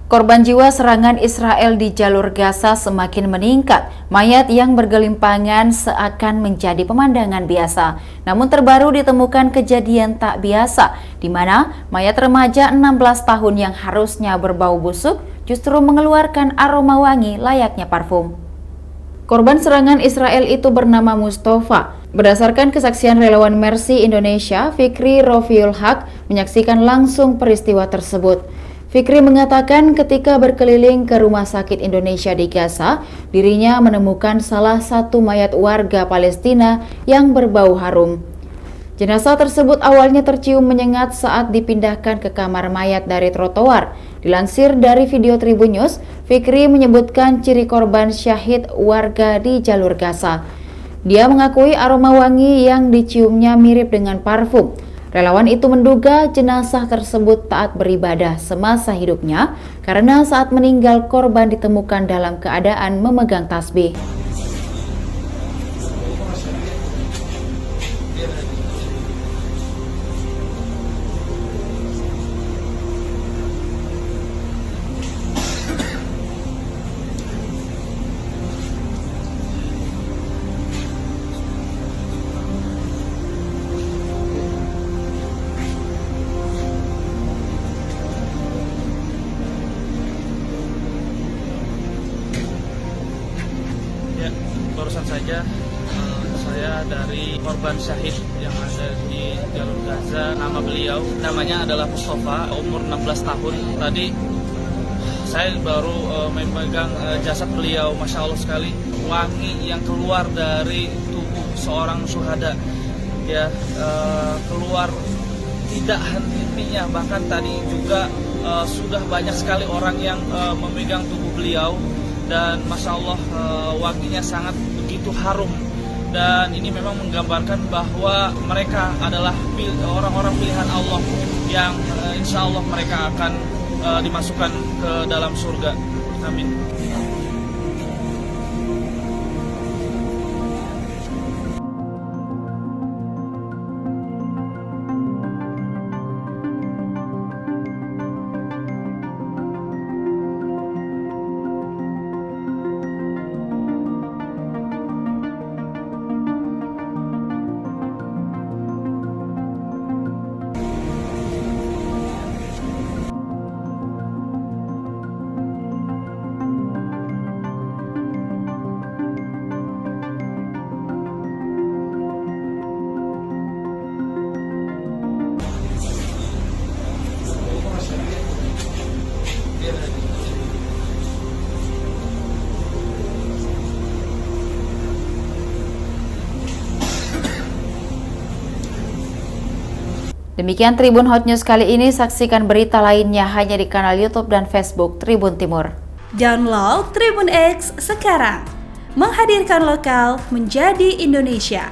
Korban jiwa serangan Israel di jalur Gaza semakin meningkat. Mayat yang bergelimpangan seakan menjadi pemandangan biasa. Namun terbaru ditemukan kejadian tak biasa, di mana mayat remaja 16 tahun yang harusnya berbau busuk justru mengeluarkan aroma wangi layaknya parfum. Korban serangan Israel itu bernama Mustafa. Berdasarkan kesaksian relawan Mercy Indonesia, Fikri Rofiul Haq menyaksikan langsung peristiwa tersebut. Fikri mengatakan ketika berkeliling ke Rumah Sakit Indonesia di Gaza, dirinya menemukan salah satu mayat warga Palestina yang berbau harum. Jenazah tersebut awalnya tercium menyengat saat dipindahkan ke kamar mayat dari trotoar. Dilansir dari video Tribun News, Fikri menyebutkan ciri korban syahid warga di jalur Gaza. Dia mengakui aroma wangi yang diciumnya mirip dengan parfum. Relawan itu menduga jenazah tersebut taat beribadah semasa hidupnya karena saat meninggal korban ditemukan dalam keadaan memegang tasbih. Barusan saja saya dari korban syahid yang ada di jalur Gaza. Nama beliau, namanya adalah Mustafa, umur 16 tahun. Tadi saya baru memegang jasad beliau. Masya Allah sekali, wangi yang keluar dari tubuh seorang syuhada, ya, keluar tidak henti-hentinya. Bahkan tadi juga sudah banyak sekali orang yang memegang tubuh beliau. Dan Masya Allah, wanginya sangat begitu harum. Dan ini memang menggambarkan bahwa mereka adalah orang-orang pilihan Allah yang insya Allah mereka akan dimasukkan ke dalam surga. Amin. Demikian Tribun Hot News kali ini. Saksikan berita lainnya hanya di kanal YouTube dan Facebook Tribun Timur. Download Tribun X sekarang, menghadirkan lokal menjadi Indonesia.